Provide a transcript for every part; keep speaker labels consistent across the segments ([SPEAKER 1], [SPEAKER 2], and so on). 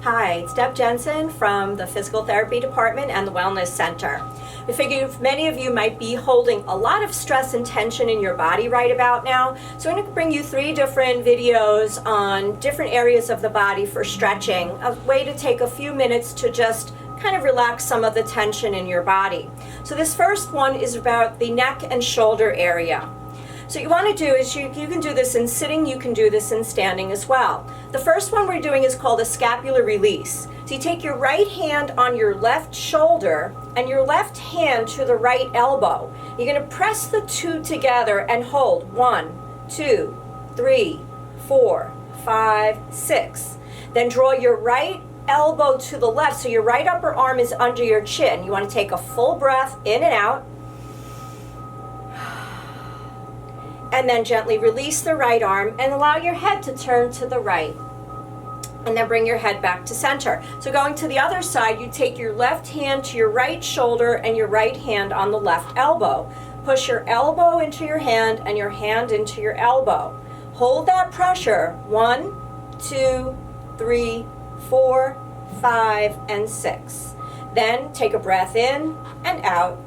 [SPEAKER 1] Hi, it's Deb Jensen from the Physical Therapy Department and the Wellness Center. I figure many of you might be holding a lot of stress and tension in your body right about now. So I'm going to bring you 3 different videos on different areas of the body for stretching, a way to take a few minutes to just kind of relax some of the tension in your body. So this first one is about the neck and shoulder area. So what you want to do is you can do this in sitting, you can do this in standing as well. The first one we're doing is called a scapular release. So you take your right hand on your left shoulder and your left hand to the right elbow. You're going to press the 2 together and hold 1, 2, 3, 4, 5, 6. Then draw your right elbow to the left, so your right upper arm is under your chin. You want to take a full breath in and out. And then gently release the right arm and allow your head to turn to the right. And then bring your head back to center. So going to the other side, you take your left hand to your right shoulder and your right hand on the left elbow. Push your elbow into your hand and your hand into your elbow. Hold that pressure. 1, 2, 3, 4, 5, and 6. Then take a breath in and out.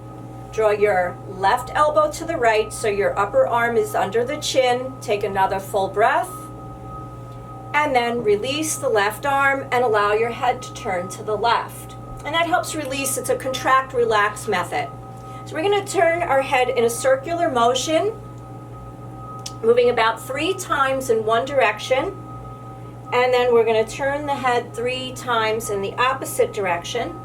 [SPEAKER 1] Draw your left elbow to the right so your upper arm is under the chin. Take another full breath. And then release the left arm and allow your head to turn to the left. And that helps release. It's a contract, relax method. So we're going to turn our head in a circular motion, moving about 3 times in one direction. And then we're going to turn the head 3 times in the opposite direction.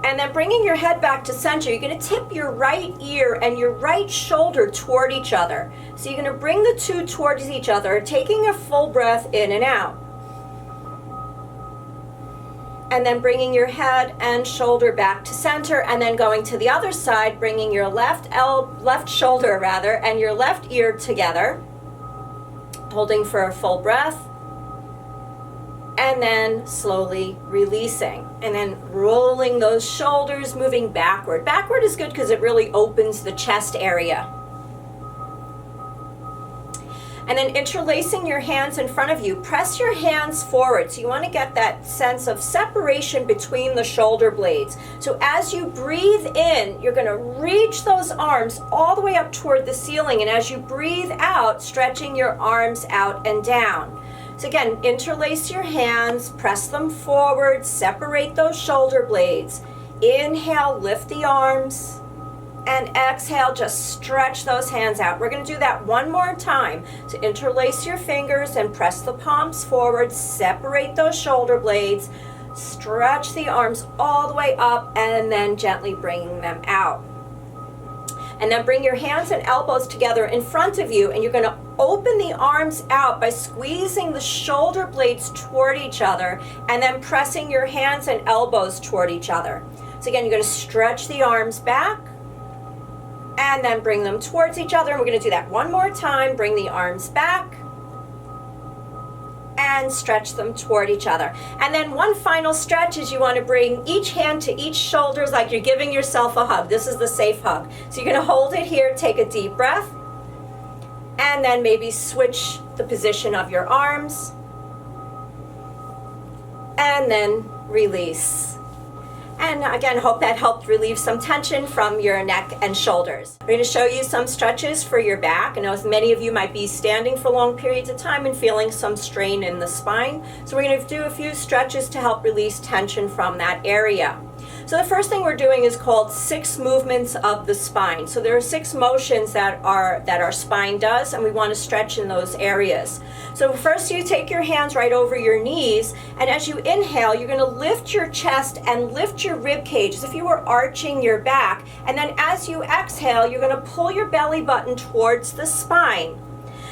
[SPEAKER 1] And then bringing your head back to center, you're going to tip your right ear and your right shoulder toward each other. So you're going to bring the 2 towards each other, taking a full breath in and out. And then bringing your head and shoulder back to center, and then going to the other side, bringing your left shoulder and your left ear together, holding for a full breath. And then slowly releasing. And then rolling those shoulders, moving backward. Backward is good because it really opens the chest area. And then interlacing your hands in front of you. Press your hands forward. So you want to get that sense of separation between the shoulder blades. So as you breathe in, you're going to reach those arms all the way up toward the ceiling. And as you breathe out, stretching your arms out and down. So again, interlace your hands, press them forward, separate those shoulder blades. Inhale, lift the arms, and exhale, just stretch those hands out. We're going to do that one more time. So interlace your fingers and press the palms forward, separate those shoulder blades, stretch the arms all the way up, and then gently bringing them out. And then bring your hands and elbows together in front of you, and you're going to open the arms out by squeezing the shoulder blades toward each other and then pressing your hands and elbows toward each other. So again, you're going to stretch the arms back and then bring them towards each other. And we're going to do that one more time. Bring the arms back and stretch them toward each other. And then one final stretch is you want to bring each hand to each shoulder like you're giving yourself a hug. This is the safe hug. So you're going to hold it here, take a deep breath, and then maybe switch the position of your arms, and then release. And again, hope that helped relieve some tension from your neck and shoulders. We're going to show you some stretches for your back. I know many of you might be standing for long periods of time and feeling some strain in the spine. So we're going to do a few stretches to help release tension from that area. So the first thing we're doing is called 6 movements of the spine. So there are 6 motions that our spine does, and we want to stretch in those areas. So first you take your hands right over your knees, and as you inhale, you're going to lift your chest and lift your rib cage as if you were arching your back. And then as you exhale, you're going to pull your belly button towards the spine.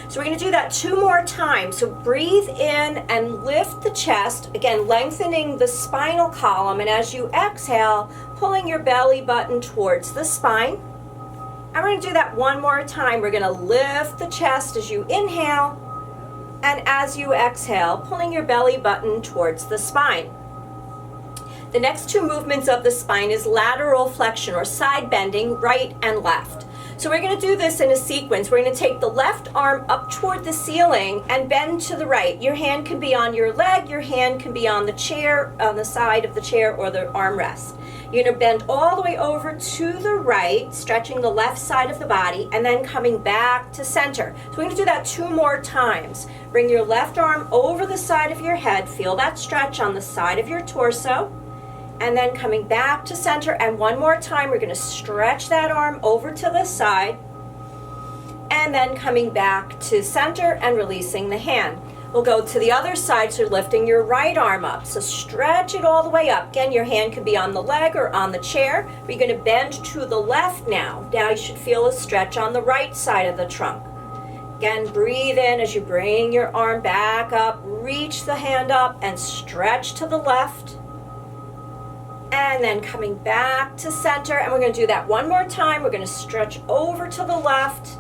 [SPEAKER 1] So we're going to do that 2 more times. So breathe in and lift the chest, again lengthening the spinal column, and as you exhale, pulling your belly button towards the spine. And we're going to do that one more time. We're going to lift the chest as you inhale, and as you exhale, pulling your belly button towards the spine. The next 2 movements of the spine is lateral flexion or side bending, right and left. So we're going to do this in a sequence. We're going to take the left arm up toward the ceiling and bend to the right. Your hand can be on your leg, your hand can be on the chair, on the side of the chair or the armrest. You're going to bend all the way over to the right, stretching the left side of the body, and then coming back to center. So we're going to do that 2 more times. Bring your left arm over the side of your head, feel that stretch on the side of your torso, and then coming back to center. And 1 more time, we're going to stretch that arm over to the side, and then coming back to center and releasing the hand. We'll go to the other side, so lifting your right arm up. So stretch it all the way up. Again, your hand can be on the leg or on the chair. But you're going to bend to the left now. Now you should feel a stretch on the right side of the trunk. Again, breathe in as you bring your arm back up. Reach the hand up and stretch to the left. And then coming back to center. And we're going to do that 1 more time. We're going to stretch over to the left.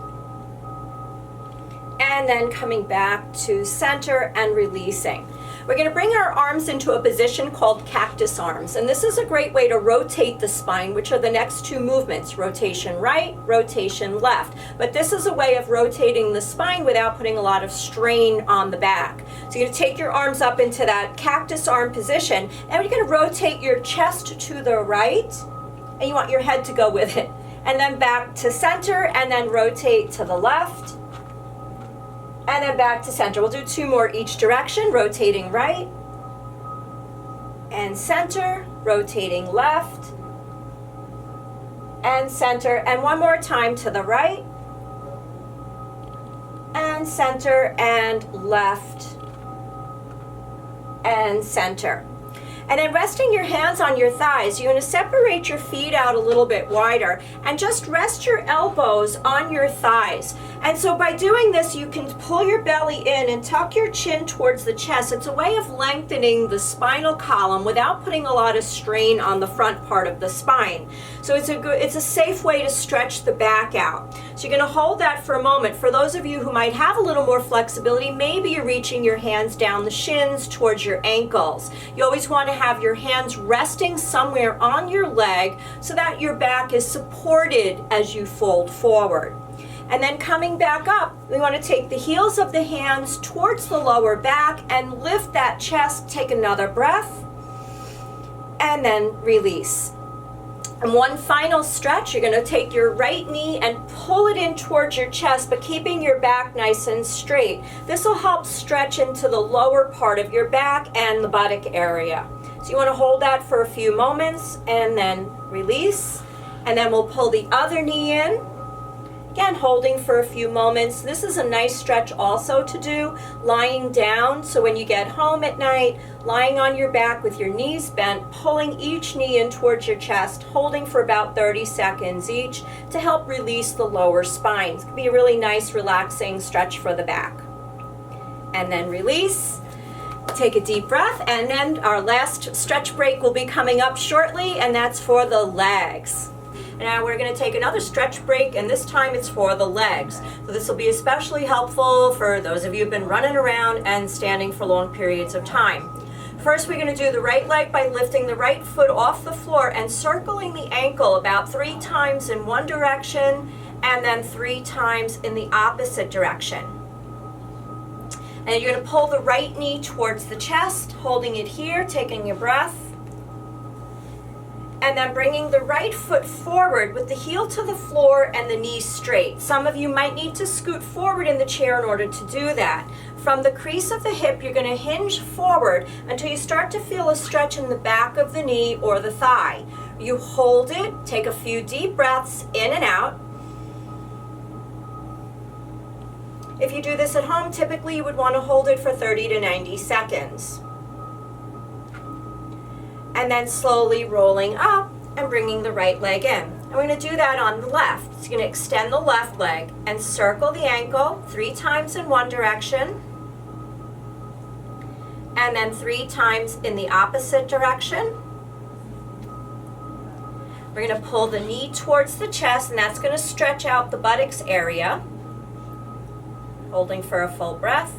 [SPEAKER 1] And then coming back to center and releasing. We're going to bring our arms into a position called cactus arms. And this is a great way to rotate the spine, which are the next 2 movements, rotation right, rotation left. But this is a way of rotating the spine without putting a lot of strain on the back. So you're going to take your arms up into that cactus arm position, and you're going to rotate your chest to the right, and you want your head to go with it. And then back to center, and then rotate to the left. And then back to center. We'll do 2 more each direction, rotating right and center, rotating left and center, and 1 more time to the right and center and left and center. And then resting your hands on your thighs, you're going to separate your feet out a little bit wider and just rest your elbows on your thighs. And so by doing this, you can pull your belly in and tuck your chin towards the chest. It's a way of lengthening the spinal column without putting a lot of strain on the front part of the spine. So it's a safe way to stretch the back out. So you're going to hold that for a moment. For those of you who might have a little more flexibility, maybe you're reaching your hands down the shins towards your ankles. You always want to have your hands resting somewhere on your leg so that your back is supported as you fold forward. And then coming back up, we want to take the heels of the hands towards the lower back and lift that chest. Take another breath and then release. And 1 final stretch, you're going to take your right knee and pull it in towards your chest, but keeping your back nice and straight. This will help stretch into the lower part of your back and the buttock area. So you want to hold that for a few moments and then release. And then we'll pull the other knee in. Again, holding for a few moments. This is a nice stretch also to do lying down. So when you get home at night, lying on your back with your knees bent, pulling each knee in towards your chest, holding for about 30 seconds each to help release the lower spine. It's going to be a really nice, relaxing stretch for the back. And then release. Take a deep breath, and then our last stretch break will be coming up shortly, and that's for the legs. Now we're going to take another stretch break, and this time it's for the legs. So this will be especially helpful for those of you who've been running around and standing for long periods of time. First, we're going to do the right leg by lifting the right foot off the floor and circling the ankle about 3 times in one direction and then 3 times in the opposite direction. And you're going to pull the right knee towards the chest, holding it here, taking a breath. And then bringing the right foot forward with the heel to the floor and the knee straight. Some of you might need to scoot forward in the chair in order to do that. From the crease of the hip, you're going to hinge forward until you start to feel a stretch in the back of the knee or the thigh. You hold it, take a few deep breaths in and out. If you do this at home, typically you would want to hold it for 30 to 90 seconds. And then slowly rolling up and bringing the right leg in. And we're going to do that on the left. So you're going to extend the left leg and circle the ankle 3 times in one direction and then 3 times in the opposite direction. We're going to pull the knee towards the chest, and that's going to stretch out the buttocks area. Holding for a full breath.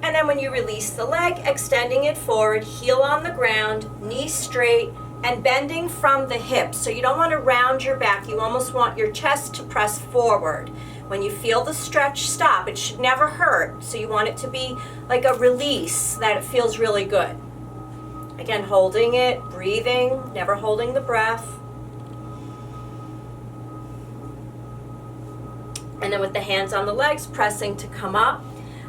[SPEAKER 1] And then when you release the leg, extending it forward, heel on the ground, knee straight, and bending from the hips. So you don't want to round your back. You almost want your chest to press forward. When you feel the stretch, stop. It should never hurt. So you want it to be like a release, that it feels really good. Again, holding it, breathing, never holding the breath. And then with the hands on the legs, pressing to come up.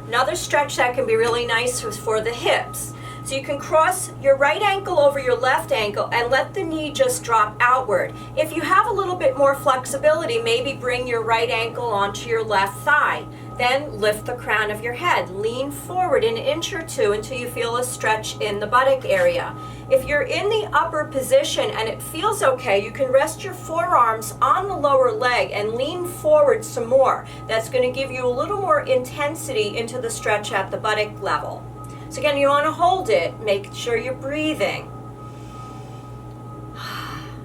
[SPEAKER 1] Another stretch that can be really nice is for the hips. So you can cross your right ankle over your left ankle and let the knee just drop outward. If you have a little bit more flexibility, maybe bring your right ankle onto your left thigh. Then lift the crown of your head. Lean forward an inch or two until you feel a stretch in the buttock area. If you're in the upper position and it feels okay, you can rest your forearms on the lower leg and lean forward some more. That's going to give you a little more intensity into the stretch at the buttock level. So again, you want to hold it, make sure you're breathing.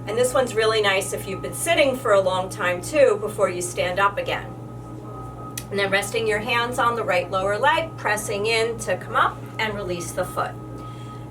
[SPEAKER 1] And this one's really nice if you've been sitting for a long time too, before you stand up again. And then resting your hands on the right lower leg, pressing in to come up and release the foot.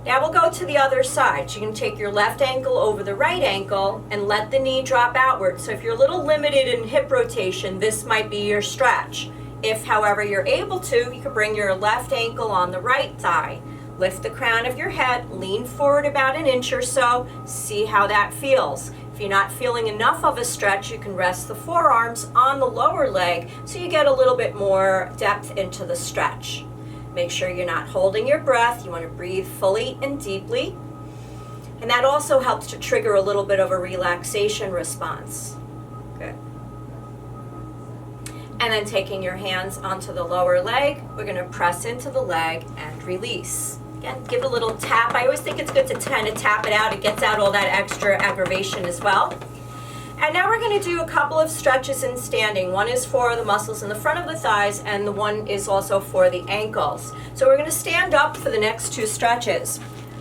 [SPEAKER 1] Now we'll go to the other side. So you can take your left ankle over the right ankle and let the knee drop outward. So if you're a little limited in hip rotation, this might be your stretch. If, however, you're able to, you can bring your left ankle on the right thigh. Lift the crown of your head, lean forward about an inch or so, see how that feels. If you're not feeling enough of a stretch, you can rest the forearms on the lower leg so you get a little bit more depth into the stretch. Make sure you're not holding your breath. You want to breathe fully and deeply. And that also helps to trigger a little bit of a relaxation response. Good. And then taking your hands onto the lower leg, we're going to press into the leg and release. Again, give it a little tap. I always think it's good to kind of tap it out. It gets out all that extra aggravation as well. And now we're going to do a couple of stretches in standing. One is for the muscles in the front of the thighs, and the one is also for the ankles. So we're going to stand up for the next two stretches.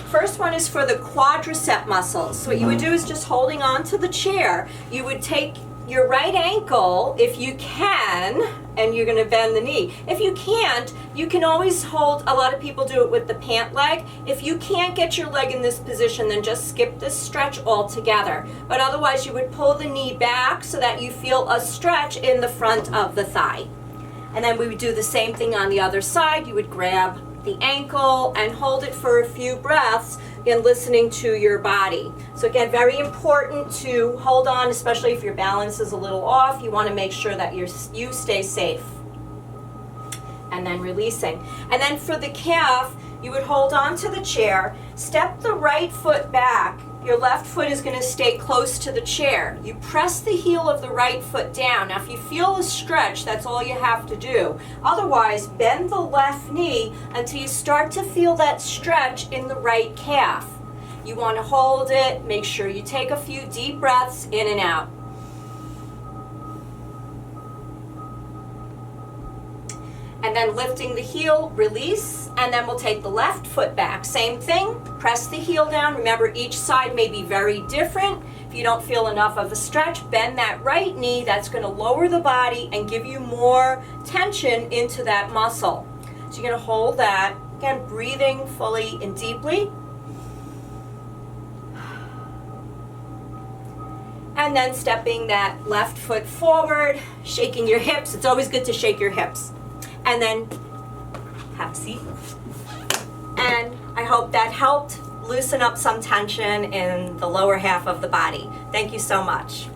[SPEAKER 1] First one is for the quadricep muscles. So what you would do is just holding on to the chair, you would take your right ankle, if you can, and you're going to bend the knee. If you can't, you can always hold, a lot of people do it with the pant leg. If you can't get your leg in this position, then just skip this stretch altogether. But otherwise, you would pull the knee back so that you feel a stretch in the front of the thigh. And then we would do the same thing on the other side. You would grab the ankle and hold it for a few breaths, again, listening to your body. So again, very important to hold on, especially if your balance is a little off. You want to make sure that you stay safe. And then releasing. And then for the calf, you would hold on to the chair, step the right foot back. Your left foot is going to stay close to the chair. You press the heel of the right foot down. Now, if you feel a stretch, that's all you have to do. Otherwise, bend the left knee until you start to feel that stretch in the right calf. You want to hold it. Make sure you take a few deep breaths in and out. And then lifting the heel, release, and then we'll take the left foot back. Same thing, press the heel down. Remember, each side may be very different. If you don't feel enough of a stretch, bend that right knee. That's going to lower the body and give you more tension into that muscle. So you're going to hold that. Again, breathing fully and deeply. And then stepping that left foot forward, shaking your hips. It's always good to shake your hips. And then have a seat. And I hope that helped loosen up some tension in the lower half of the body. Thank you so much.